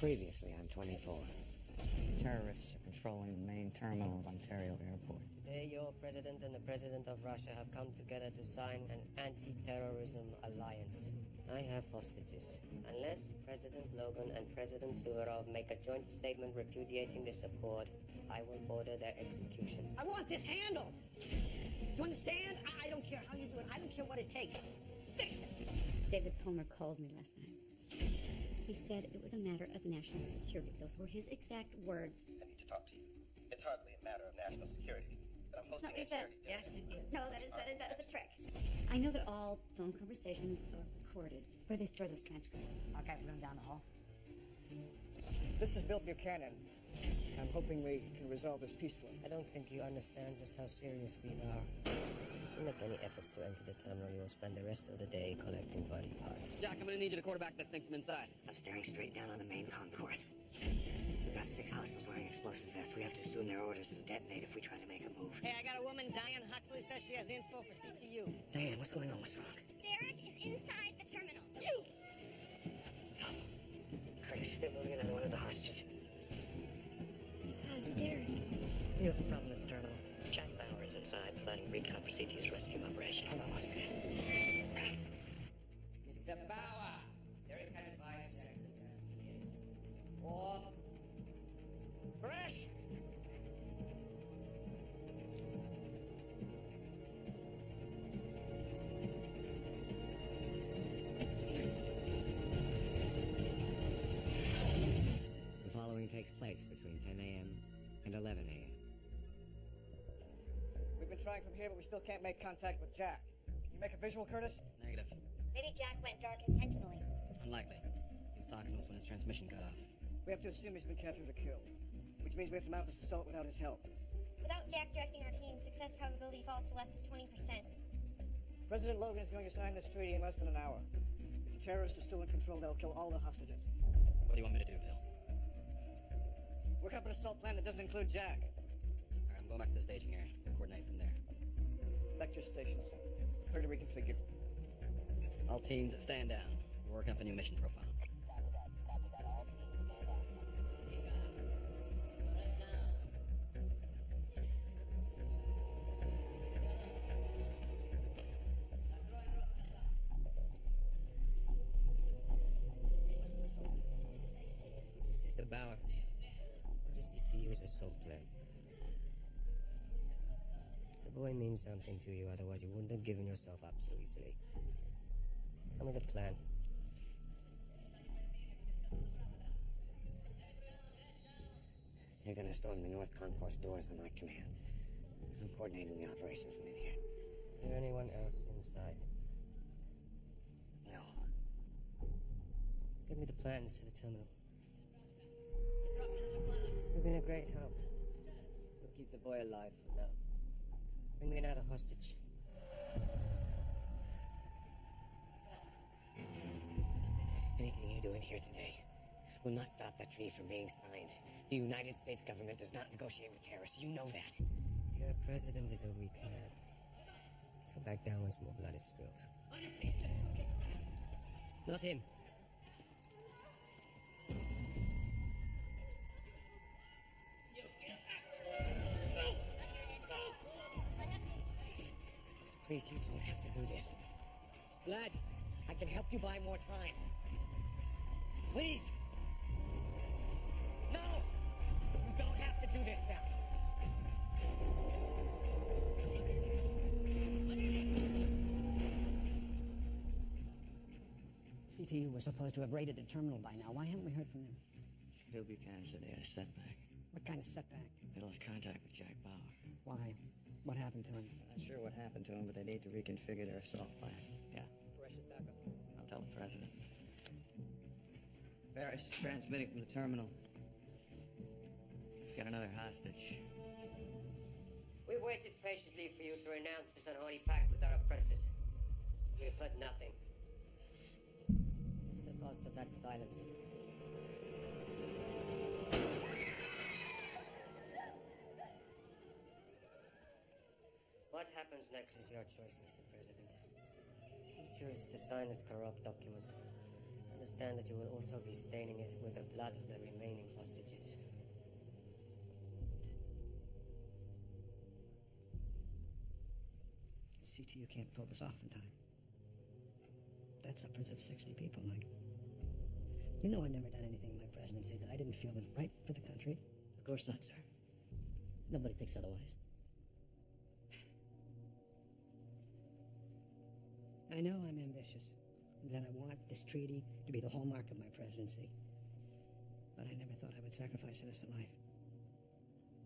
Previously on 24. Terrorists are controlling the main terminal of Ontario Airport. Today, your president and the president of Russia have come together to sign an anti-terrorism alliance. I have hostages. Unless President Logan and President Suvorov make a joint statement repudiating this accord, I will order their execution. I want this handled. You understand? I don't care how you do it. I don't care what it takes. Fix it. David Palmer called me last night. He said it was a matter of national security. Those were his exact words. I need to talk to you. It's hardly a matter of national security, but I'm hosting a charity dinner. Yes, it is. No, that is a trick. I know that all phone conversations are recorded. Where do they store those transcripts? Archive room down the hall. This is Bill Buchanan. I'm hoping we can resolve this peacefully. I don't think you understand just how serious we are. If you make any efforts to enter the terminal, you'll spend the rest of the day collecting body parts. Jack, I'm gonna need you to quarterback this thing from inside. I'm staring straight down on the main concourse. We've got 6 hostiles wearing explosive vests. We have to assume their orders and detonate if we try to make a move. Hey, I got a woman, Diane Huxley, says she has info for CTU. Diane, what's going on? What's wrong? Derek is inside the terminal. Curtis, they're moving another one of the hostages. How's Derek? We have a problem at the terminal. Jack Bauer is inside, providing recon for CTU's rescue operation. Hold on, what's good? Mr. Bauer! Derek has 5 seconds. 4. Fresh! The following takes place between 10 a.m. and 11 a.m. We've been trying from here, but we still can't make contact with Jack. Can you make a visual, Curtis? Negative. Maybe Jack went dark intentionally. Unlikely. He was talking to us when his transmission cut off. We have to assume he's been captured or killed, which means we have to mount this assault without his help. Without Jack directing our team, success probability falls to less than 20%. President Logan is going to sign this treaty in less than an hour. If the terrorists are still in control, they'll kill all the hostages. What do you want me to do, Bill? Work up an assault plan that doesn't include Jack. All right, I'm going back to the staging area. We'll coordinate from there. Back to your stations. Prepare to reconfigure. All teams, stand down. We're working up a new mission profile. Mr. Bauer, what is CTU's assault plan? The boy means something to you, otherwise you wouldn't have given yourself up so easily. Tell me the plan. They're gonna storm the North Concourse doors on my command. I'm coordinating the operation from in here. Is there anyone else inside? No. Give me the plans to the terminal. You've been a great help. We'll keep the boy alive for now. Bring me another hostage. Anything you do in here today will not stop that treaty from being signed. The United States government does not negotiate with terrorists. You know that. Your president is a weak man. He'll back down once more blood is spilled. On your feet. Not him. Please, you don't have to do this. Blood! I can help you buy more time. Please! No! You don't have to do this now. CTU was supposed to have raided the terminal by now. Why haven't we heard from them? Bill Buchanan said they had a setback. What kind of setback? They lost contact with Jack Bauer. Why? What happened to him? Not sure what happened to him, but they need to reconfigure their assault plan. Yeah, Precious backup. I'll tell the president. Barris is transmitting from the terminal. He's got another hostage. We waited patiently for you to renounce this unholy pact with our oppressors. We have heard nothing. What's the cost of that silence? What happens next is your choice, Mr. President. If you choose to sign this corrupt document, and Understand that you will also be staining it with the blood of the remaining hostages. See to you can't pull this off in time. That's upwards of 60 people, Mike. You know I've never done anything in my presidency that I didn't feel was right for the country. Of course not, sir. Nobody thinks otherwise. I know I'm ambitious, and that I want this treaty to be the hallmark of my presidency. But I never thought I would sacrifice innocent life.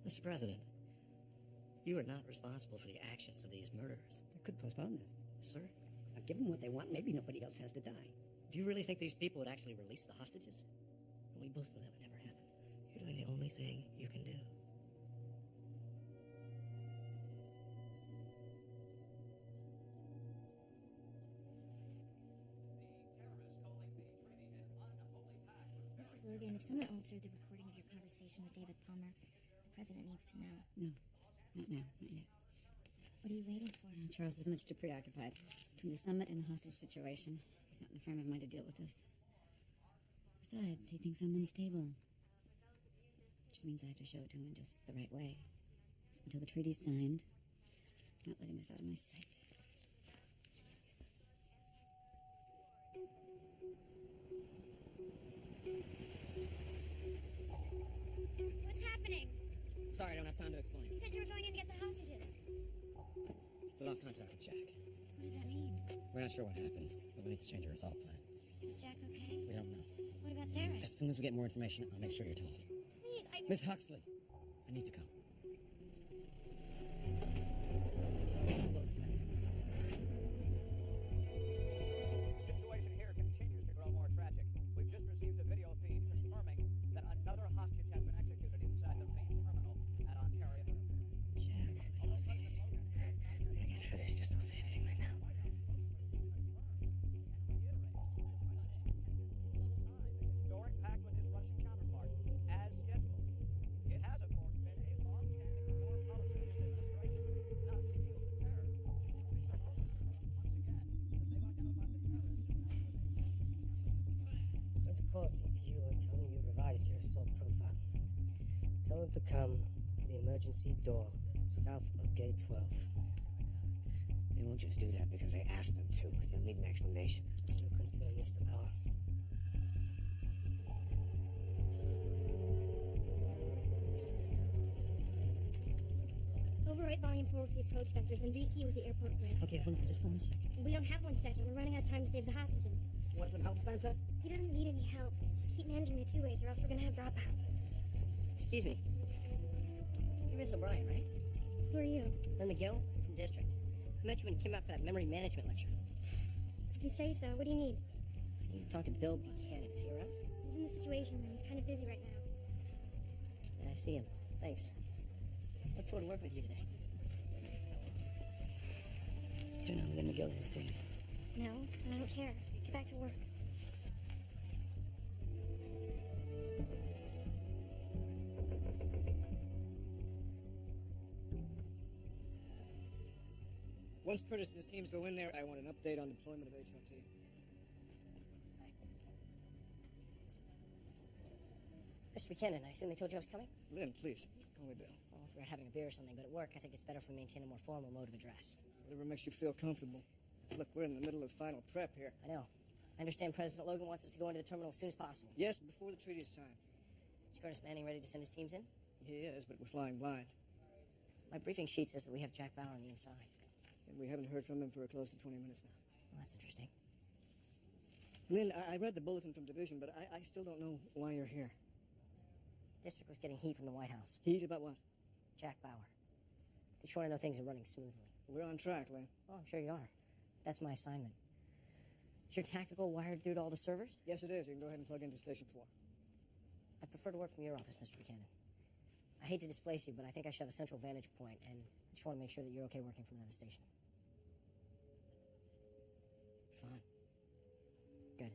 Mr. President, you are not responsible for the actions of these murderers. I could postpone this. Sir, I'll give them what they want. Maybe nobody else has to die. do you really think these people would actually release the hostages? We both know that would never happen. You're doing the only thing you can do. Mrs. Logan, if someone altered the recording of your conversation with David Palmer, the president needs to know. No, not now, not yet. What are you waiting for? Charles is much too preoccupied. Between the summit and the hostage situation, he's not in the frame of mind to deal with this. Besides, he thinks I'm unstable. Which means I have to show it to him in just the right way. So until the treaty's signed, I'm not letting this out of my sight. What's happening? Sorry, I don't have time to explain. You said you were going in to get the hostages. We lost contact with Jack. What does that mean? We're not sure what happened, but we need to change our assault plan. Is Jack okay? We don't know. What about Derek? As soon as we get more information, I'll make sure you're told. Please, Miss Huxley, I need to go. The situation here continues to grow more tragic. We've just received a video feed confirming that another hostage has been executed inside the main terminal at Ontario. Jack, I don't say anything. I'm gonna get through this. Just don't say anything right now. Historic pact with his Russian counterpart, as scheduled. It has, of course, been a long-standing foreign policy of the administration not to yield to terror. Once again, they've identified the terrorists. I'm going to call CTU and tell them you revised your assault profile. Tell them to come to the emergency door south of gate 12. They won't just do that because I asked them to. They'll need an explanation. It's your concern, Mr. Bauer. Overwrite volume 4 with the approach vectors and rekey with the airport grid. Okay, hold on just 1 second. We don't have 1 second. We're running out of time to save the hostages. Want some help, Spencer? He doesn't need any help. Just keep managing the two-ways or else we're gonna have dropouts. Excuse me. You're Miss O'Brien, right? Who are you? Lynn McGill from District. I met you when you came out for that memory management lecture. If you say so, what do you need? I need to talk to Bill Buchanan. Is he around? He's in the situation room. He's kind of busy right now. Yeah, I see him. Thanks. Look forward to working with you today. You know who Lynn McGill is, do you? No, and I don't care. Get back to work. Once Curtis and his teams go in there, I want an update on deployment of HLT. Mr. Buchanan, I assume they told you I was coming? Lynn, please, call me Bill. Well, if we're having a beer or something, but at work, I think it's better if we maintain a more formal mode of address. Whatever makes you feel comfortable. Look, we're in the middle of final prep here. I know. I understand President Logan wants us to go into the terminal as soon as possible. Yes, before the treaty is signed. Is Curtis Manning ready to send his teams in? He is, but we're flying blind. My briefing sheet says that we have Jack Bauer on the inside. And we haven't heard from him for close to 20 minutes now. Well, that's interesting. Lynn, I read the bulletin from Division, but I still don't know why you're here. District was getting heat from the White House. Heat about what? Jack Bauer. They just want to know things are running smoothly. We're on track, Lynn. Oh, I'm sure you are. That's my assignment. Is your tactical wired through to all the servers? Yes, it is. You can go ahead and plug into Station 4. I'd prefer to work from your office, Mr. Buchanan. I hate to displace you, but I think I should have a central vantage point, and I just want to make sure that you're okay working from another station. Fine. Good.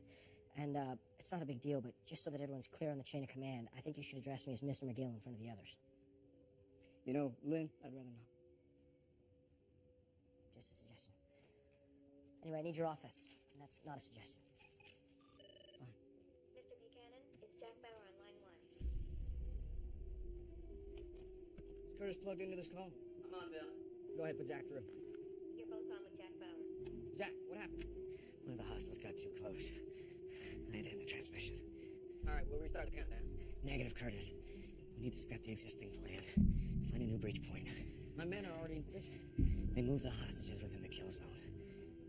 And it's not a big deal, but just so that everyone's clear on the chain of command, I think you should address me as Mr. McGill in front of the others. You know, Lynn, I'd rather not. Just a suggestion. Anyway, I need your office. And that's not a suggestion. Fine. Curtis plugged into this call? I'm on, Bill. Go ahead, put Jack through. You're both on with Jack Bauer. Jack, what happened? One of the hostiles got too close. I had to end the transmission. All right, we'll restart the countdown. Negative, Curtis. We need to scrap the existing plan. Find a new breach point. My men are already in position. They moved the hostages within the kill zone.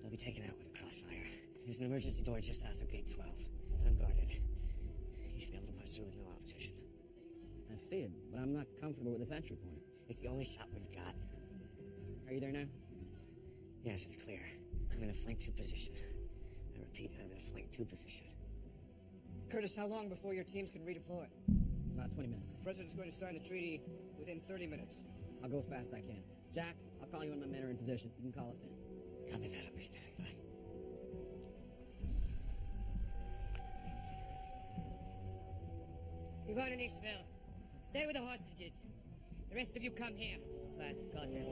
They'll be taken out with a crossfire. There's an emergency door just south of Gate 12. It's unguarded. You should be able to punch through with no opposition. I see it, but I'm not comfortable with this entry point. It's the only shot we've got. Are you there now? Yes, it's clear. I'm in a flank 2 position. I repeat, I'm in a flank 2 position. Curtis, how long before your teams can redeploy? About 20 minutes. The president's going to sign the treaty within 30 minutes. I'll go as fast as I can. Jack, I'll call you when my men are in position. You can call us in. Copy that. I'll be standing by. Yvonne and Ishmael, stay with the hostages. The rest of you come here. Glad got them.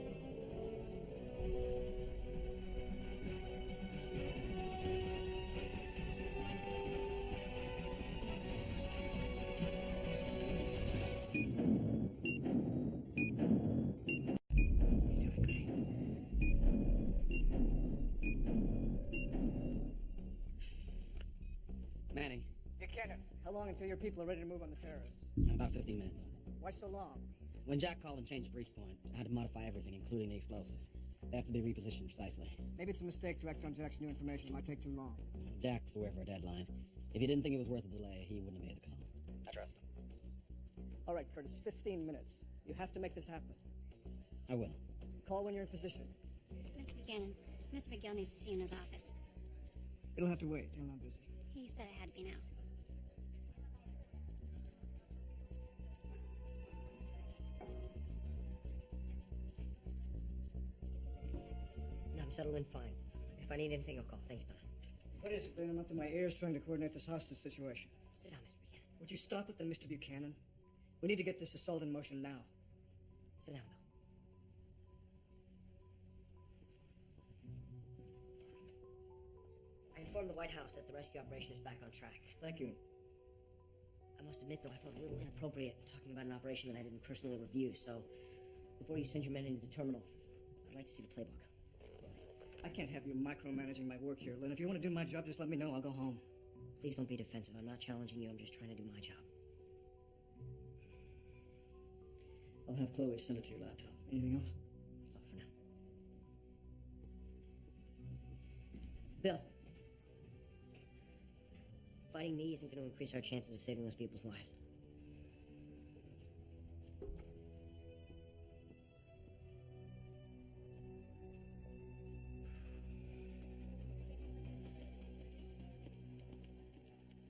Manning. Buchanan, how long until your people are ready to move on the terrorists? About 15 minutes. Why so long? When Jack called and changed the breach point, I had to modify everything, including the explosives. They have to be repositioned precisely. Maybe it's a mistake to act on Jack's new information. It might take too long. Jack's aware of our deadline. If he didn't think it was worth a delay, he wouldn't have made the call. I trust him. All right, Curtis, 15 minutes. You have to make this happen. I will. Call when you're in position. Mr. Buchanan, Mr. McGill needs to see you in his office. It'll have to wait. Tell him I'm busy. He said it had to be now. No, I'm settled in fine. If I need anything, I'll call. Thanks, Don. What is it, Ben? I'm up to my ears trying to coordinate this hostage situation. Sit down, Mr. Buchanan. Would you stop it then, Mr. Buchanan? We need to get this assault in motion now. Sit down, Bill. I informed the White House that the rescue operation is back on track. Thank you. I must admit, though, I felt a little inappropriate talking about an operation that I didn't personally review, so before you send your men into the terminal, I'd like to see the playbook. I can't have you micromanaging my work here, Lynn. If you want to do my job, just let me know. I'll go home. Please don't be defensive. I'm not challenging you. I'm just trying to do my job. I'll have Chloe send it to your laptop. Anything else? That's all for now. Bill. Fighting me isn't going to increase our chances of saving those people's lives.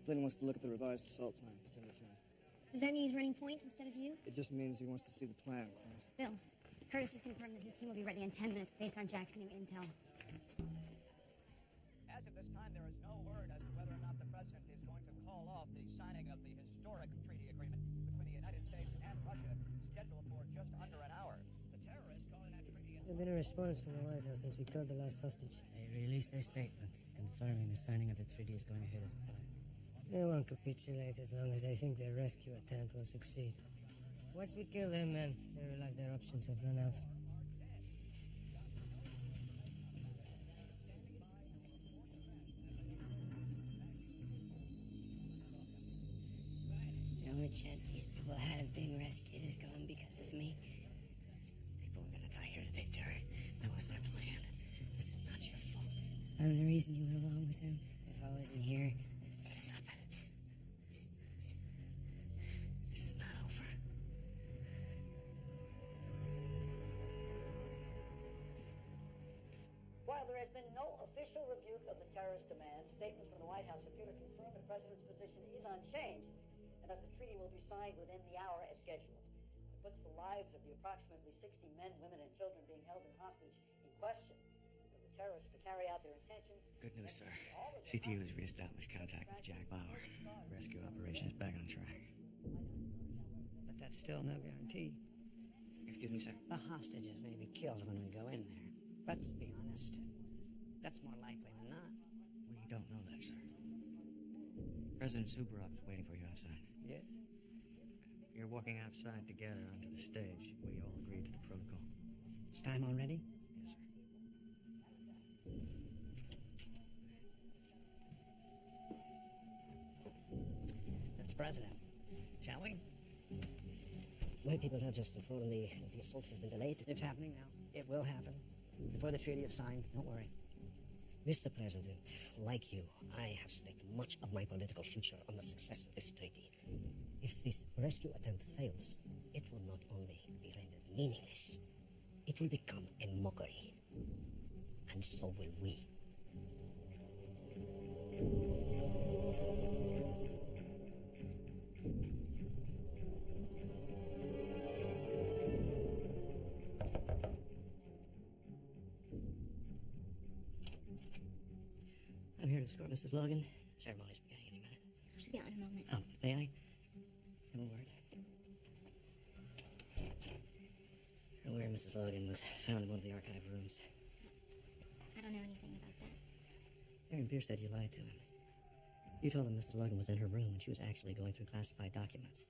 Flynn wants to look at the revised assault plan. Send it to him. Does that mean he's running point instead of you? It just means he wants to see the plan, Clint. Bill, Curtis just confirmed that his team will be ready in 10 minutes based on Jack's new intel. As of this time, there is no word as to whether or not the president is going to call off the signing of the historic treaty agreement between the United States and Russia, scheduled for just under an hour. The terrorists calling that treaty... There's been a response from the White House since we killed the last hostage. They released their statement confirming the signing of the treaty is going ahead as planned. They won't capitulate as long as they think their rescue attempt will succeed. Once we kill their men, they realize their options have run out. The only chance these people had of being rescued is gone because of me. People were gonna die here today, Terry. That was their plan. This is not your fault. I'm the reason you went along with him. If I wasn't here... Stop it. This is not over. While there has been no official rebuke of the terrorist demands, statements from the White House appear to confirm the president's position is unchanged and that the treaty will be signed within the hour as scheduled. It puts the lives of the approximately 60 men, women, and children being held in hostage in question. For the terrorists to carry out their intentions... Good news, sir. CTU has reestablished contact with Jack Bauer. The rescue operation is back on track. But that's still no guarantee. Excuse me, sir. The hostages may be killed when we go in there. Let's be honest. That's more likely than not. We don't know that, sir. President Suvorov is waiting for you outside. Yes? You're walking outside together onto the stage where you all agreed to the protocol. It's time already? Yes, sir. Mr. President, shall we? My people have just informed me that the assault has been delayed. It's happening now. It will happen. Before the treaty is signed, don't worry. Mr. President, like you, I have staked much of my political future on the success of this treaty. If this rescue attempt fails, it will not only be rendered meaningless, it will become a mockery. And so will we. I'm here to escort Mrs. Logan. Ceremony's beginning any minute. She'll be out in a moment. Oh, may I? Have a word. Where Mrs. Logan was found in one of the archive rooms. I don't know anything about that. Aaron Pierce said you lied to him. You told him Mrs. Logan was in her room and she was actually going through classified documents.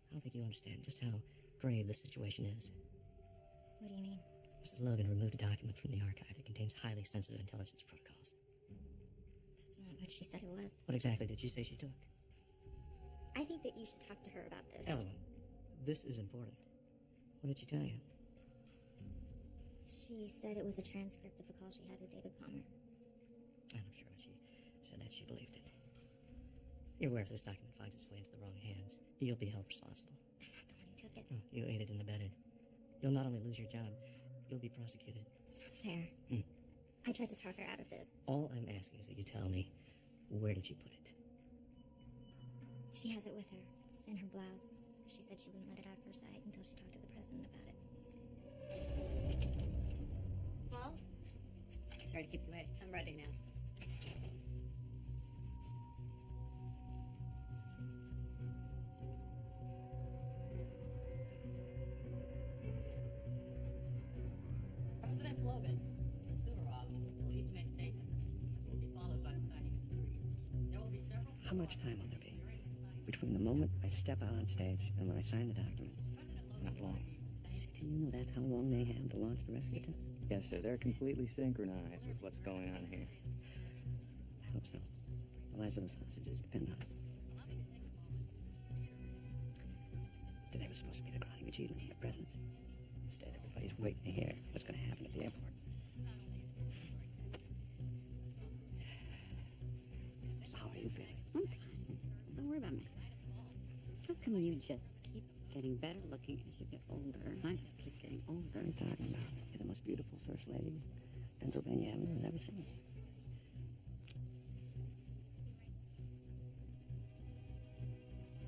I don't think you understand just how grave the situation is. What do you mean? Mrs. Logan removed a document from the archive that contains highly sensitive intelligence protocols. That's not what she said it was. What exactly did she say she took? I think that you should talk to her about this. Ellen, this is important. What did she tell you? She said it was a transcript of a call she had with David Palmer. I'm sure when she said that, she believed it. You're aware if this document finds its way into the wrong hands, you'll be held responsible. I'm not the one who took it. Oh, you aided and abetted. You'll not only lose your job, you'll be prosecuted. It's not fair. I tried to talk her out of this. All I'm asking is that you tell me, where did she put it? She has it with her. It's in her blouse. She said she wouldn't let it out of her sight until she talked to the president about it. Paul? Sorry to keep you waiting. I'm ready now. President Slogan, Suvorov will each make statements, which will be followed by the signing of the treaty. There will be several... How much time will there be? Between the moment I step out on stage and when I sign the document? Not long. Do you know that's how long they have to launch the rescue attempt? Yes, sir. They're completely synchronized with what's going on here. I hope so. The lives of those hostages depend on it. Today was supposed to be the crowning achievement of the presidency. Instead, everybody's waiting to hear what's going to happen at the airport. So how are you feeling? I'm fine. Don't worry about me. How come you just keep getting better looking as you get older? I just keep getting older. What are you talking about? You're the most beautiful first lady Pennsylvania Avenue has ever seen.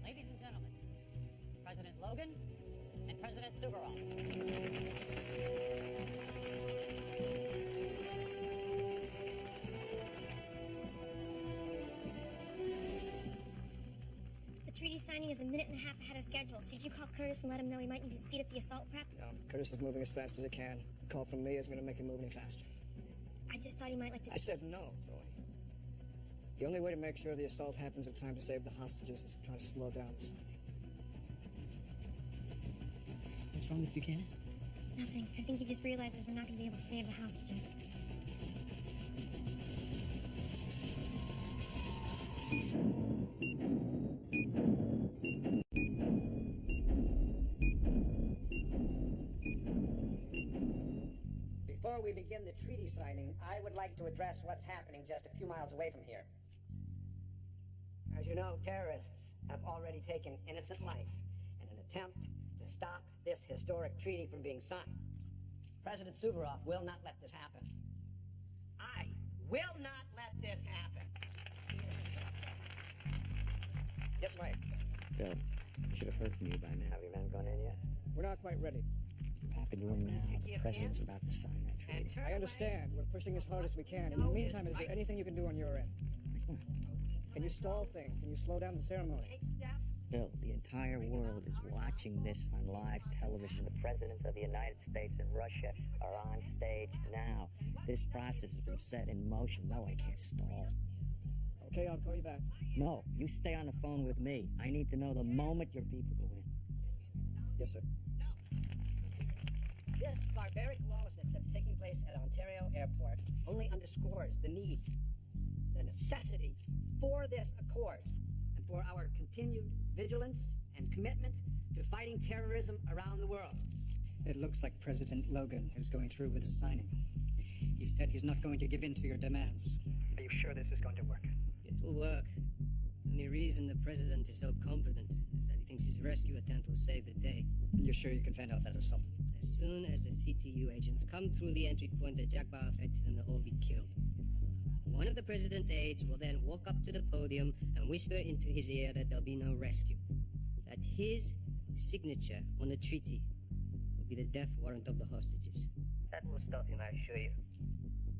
Ladies and gentlemen, President Logan and President Suvorov. The treaty signing is a minute and a half ahead of schedule. Should you call Curtis and let him know he might need to speed up the assault prep? No, Curtis is moving as fast as it can. A call from me is going to make him move any faster. I just thought he might like to... I said no, Joey. The only way to make sure the assault happens in time to save the hostages is to try to slow down the signing. What's wrong with Buchanan? Nothing. I think he just realizes we're not going to be able to save the hostages. Before we begin the treaty signing, I would like to address what's happening just a few miles away from here. As you know, terrorists have already taken innocent life in an attempt to stop this historic treaty from being signed. President Suvorov will not let this happen. I will not let this happen. Yes, Mike. Bill, I should have heard from you by now. Have your men gone in yet? We're not quite ready. We're happy to win now. The president's about to sign that treaty. I understand. We're pushing as hard as we can. In the meantime, is there anything you can do on your end? Can you stall things? Can you slow down the ceremony? Bill, the entire world is watching this on live television. The presidents of the United States and Russia are on stage now. This process has been set in motion. No, I can't stall. Okay, I'll call you back. No, you stay on the phone with me. I need to know the moment your people go in. Yes, sir. This barbaric lawlessness that's taking place at Ontario Airport only underscores the need, the necessity for this accord and for our continued vigilance and commitment to fighting terrorism around the world. It looks like President Logan is going through with his signing. He said he's not going to give in to your demands. Are you sure this is going to work? It will work. And the reason the president is so confident is that he thinks his rescue attempt will save the day. And you're sure you can find out that assault? As soon as the CTU agents come through the entry point that Jack Bauer fed to them, they'll all be killed. One of the president's aides will then walk up to the podium and whisper into his ear that there'll be no rescue. That his signature on the treaty will be the death warrant of the hostages. That will stop him, I assure you.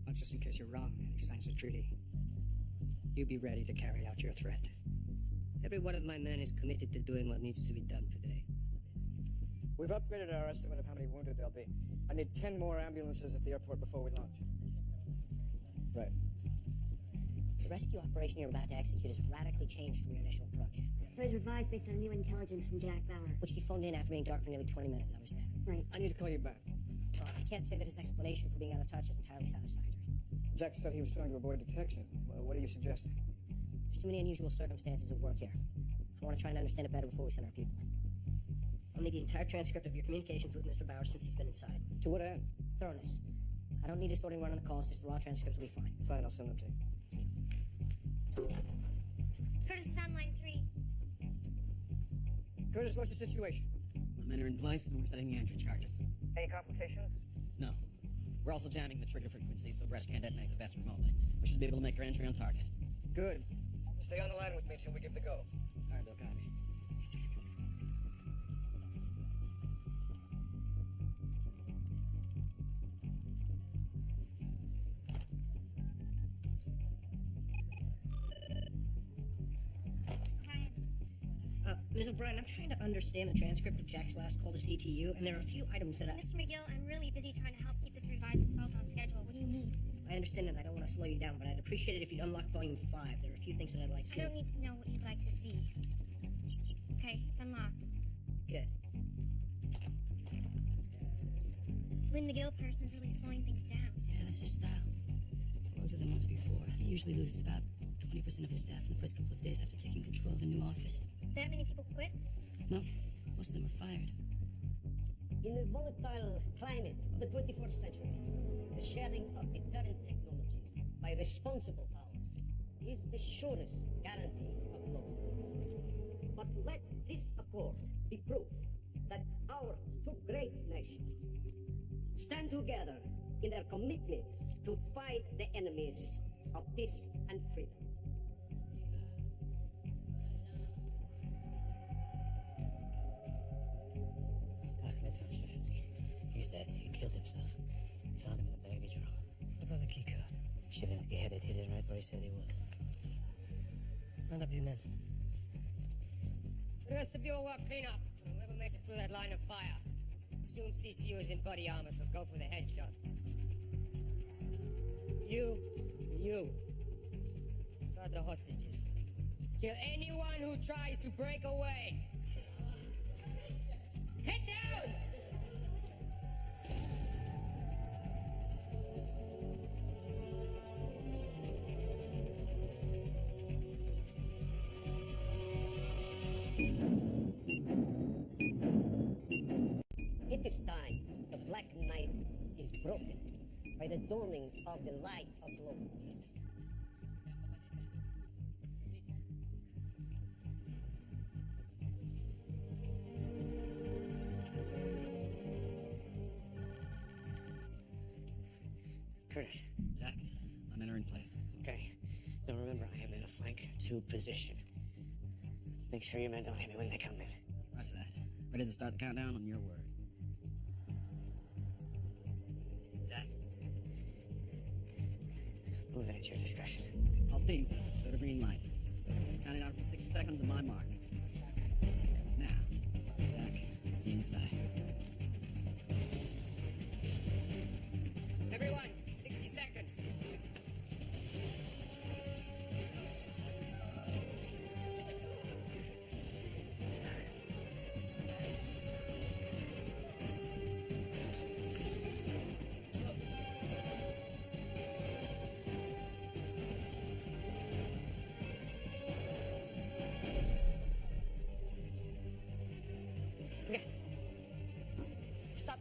Well, just in case you're wrong and he signs the treaty, you be ready to carry out your threat. Every one of my men is committed to doing what needs to be done today. We've upgraded our estimate of how many wounded there'll be. I need 10 more ambulances at the airport before we launch. Right. The rescue operation you're about to execute is radically changed from your initial approach. It was revised based on new intelligence from Jack Bauer. Which he phoned in after being dark for nearly 20 minutes. I was there. Right. I need to call you back. I can't say that his explanation for being out of touch is entirely satisfactory. Jack said he was trying to avoid detection. Well, what are you suggesting? There's too many unusual circumstances at work here. I want to try and understand it better before we send our people. I'll need the entire transcript of your communications with Mr. Bauer since he's been inside. To what end? Thoroughness. I don't need a sorting run on the calls, just the raw transcripts will be fine. Fine, I'll send them to you. Curtis is on line 3. Curtis, what's the situation? My men are in place and we're setting the entry charges. Any complications? No. We're also jamming the trigger frequency so Bresh can't detonate the vest remotely. We should be able to make our entry on target. Good. Stay on the line with me till we give the go. All right, Bill, copy. Ms. O'Brien, I'm trying to understand the transcript of Jack's last call to CTU, and there are a few items that Mr. McGill, I'm really busy trying to help keep this revised assault on schedule. What do you need? I understand and I don't want to slow you down, but I'd appreciate it if you'd unlock Volume 5. There are a few things that I'd like to see. I don't need to know what you'd like to see. Okay, it's unlocked. Good. This Lynn McGill person's really slowing things down. Yeah, that's his style. I worked with him once before. He usually loses about 20% of his staff in the first couple of days after taking control of a new office. That many people quit? No, most of them were fired. In the volatile climate of the 21st century, the sharing of deterrent technologies by responsible powers is the surest guarantee of global peace. But let this accord be proof that our two great nations stand together in their commitment to fight the enemies of peace and freedom. He's dead. He killed himself. We found him in the baggage room. What about the key card? Shavinsky had it hidden right where he said he would. Round up your men. The rest of you will work clean up. Whoever makes it through that line of fire. Soon CTU is in body armor, so go for the headshot. You. Guard the hostages. Kill anyone who tries to break away. Head down! It is time. The black night is broken by the dawning of the light of global peace. Curtis. Jack, my men are in place. Okay. Now remember, I am in a flank 2 position. Make sure your men don't hit me when they come in. Roger that. Ready to start the countdown on your word. Jack? Move it at your discretion. All teams, go to green light. Counting down from 60 seconds on my mark. Now, Jack, see you inside. Everyone, 60 seconds.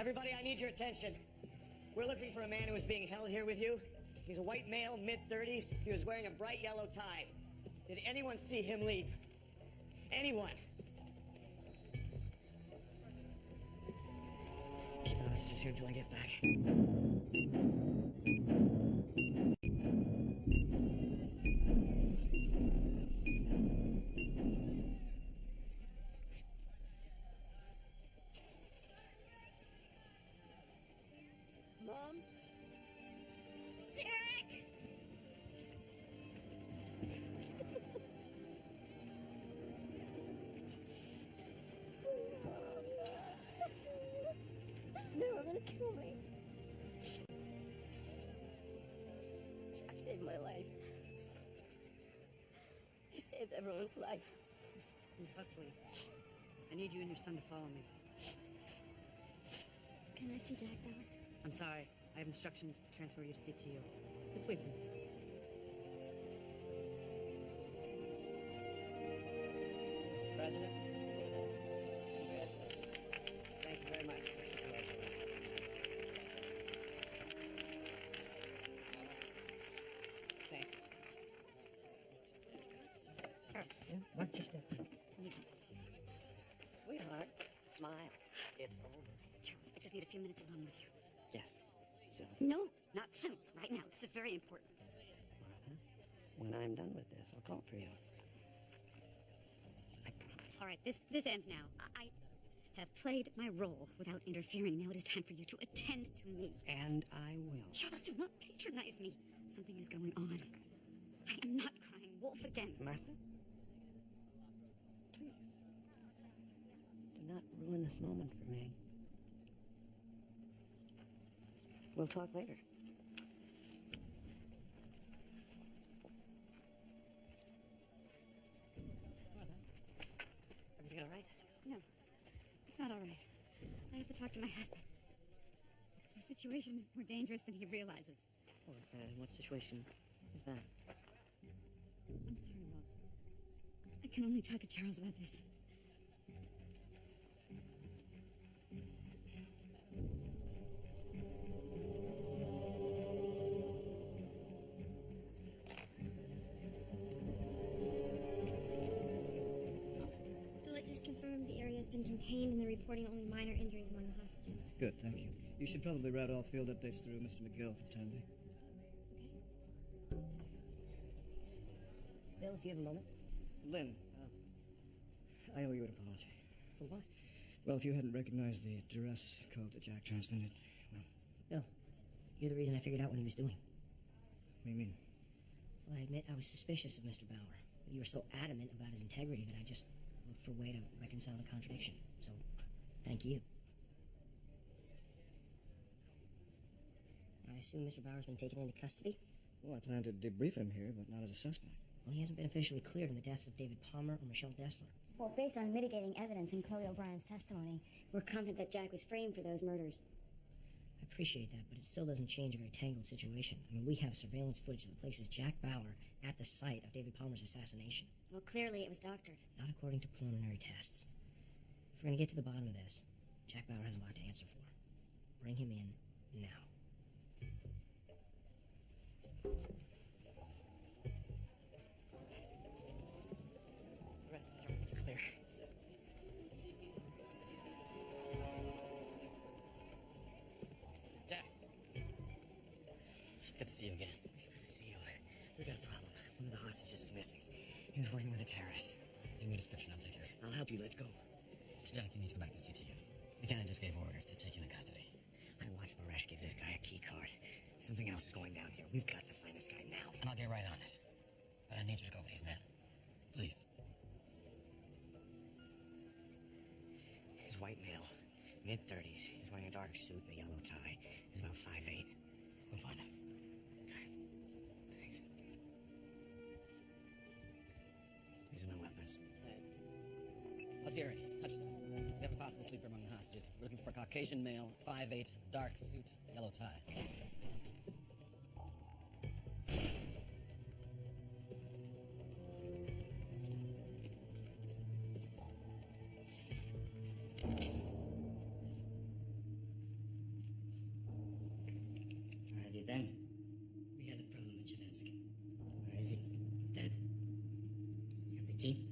Everybody, I need your attention. We're looking for a man who is being held here with you. He's a white male, mid-30s. He was wearing a bright yellow tie. Did anyone see him leave? Anyone? Keep the hostages here until I get back. Mom? Derek! They were gonna kill me. Jack saved my life. He saved everyone's life. Miss Huxley, I need you and your son to follow me. Can I see Jack Bauer? I'm sorry. I have instructions to transfer you to CTU. This way, please. President? Thank you very much. Thank you. Watch your step. Sweetheart, smile. It's over. Charles, I just need a few minutes alone with you. Yes. Soon. No, not soon. Right now. This is very important. Martha, when I'm done with this, I'll call for you. I promise. All right, this ends now. I have played my role without interfering. Now it is time for you to attend to me. And I will. Charles, do not patronize me. Something is going on. I am not crying wolf again. Martha? Please. Do not ruin this moment for me. We'll talk later. Everything all right? No, it's not all right. I have to talk to my husband. The situation is more dangerous than he realizes. What situation is that? I'm sorry, Rob. I can only talk to Charles about this. Confirmed the area has been contained and they're reporting only minor injuries among the hostages. Good, thank you. You should probably route all field updates through Mr. McGill for the time being. Bill, if you have a moment. Lynn, I owe you an apology. For what? Well, if you hadn't recognized the duress code that Jack transmitted, well... Bill, you're the reason I figured out what he was doing. What do you mean? Well, I admit I was suspicious of Mr. Bauer, but you were so adamant about his integrity that I just looked for a way to reconcile the contradiction. So, thank you. I assume Mr. Bauer's been taken into custody? Well, I plan to debrief him here, but not as a suspect. Well, he hasn't been officially cleared in the deaths of David Palmer or Michelle Dessler. Well, based on mitigating evidence in Chloe O'Brien's testimony, we're confident that Jack was framed for those murders. I appreciate that, but it still doesn't change a very tangled situation. I mean, we have surveillance footage that places Jack Bauer at the site of David Palmer's assassination. Well, clearly it was doctored. Not according to preliminary tests. If we're going to get to the bottom of this, Jack Bauer has a lot to answer for. Bring him in now. The rest of the journey was clear. Jack. It's good to see you again. It's good to see you. We got a problem. One of the hostages is missing. He was working with a terrorist. Give me a description, I'll take care of it. I'll help you. Let's go. Jack, you need to go back to CTU. Buchanan just gave orders to take you into custody. I watched Maresh give this guy a key card. Something else is going down here. We've got to find this guy now. And I'll get right on it. But I need you to go with these men. Please. He's white male, mid-30s. He's wearing a dark suit and a yellow tie. He's about 5'8". We'll find him. Okay. Thanks. These are my weapons. Altieri, Hutchison. We have a possible sleeper among the hostages. We're looking for a Caucasian male, 5'8", dark suit, yellow tie. have you been? We had a problem with Zelensky. Where is he? Dead? You have the key?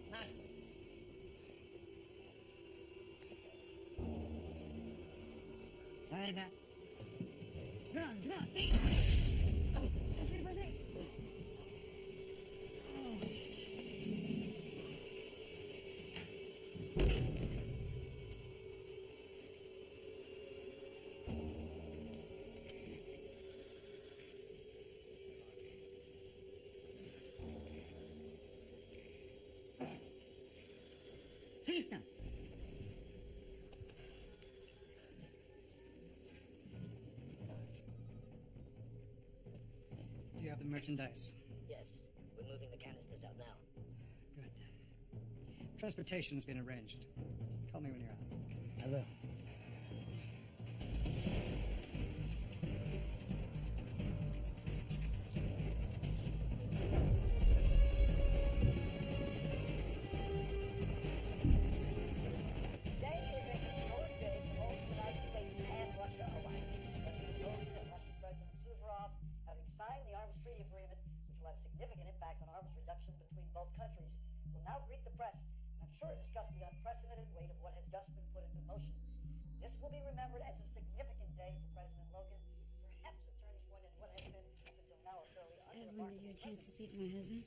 Nas. Sorry about... Run. Sister! Do you have the merchandise? Yes, we're moving the canisters out now. Good. Transportation's been arranged. Call me when you're out. I will. Today is a historic day for both the United States and Russia alike. But it is hoped that Russian President Suvorov, having signed the arms treaty agreement, which will have significant impact on arms reduction between both countries, will now greet the press and I'm sure discuss the unprecedented weight of what has just been put into motion. This will be remembered as a significant day for President Logan, perhaps a turning point in what has been, up until now, a fairly Evelyn, did you get a chance to speak to my husband?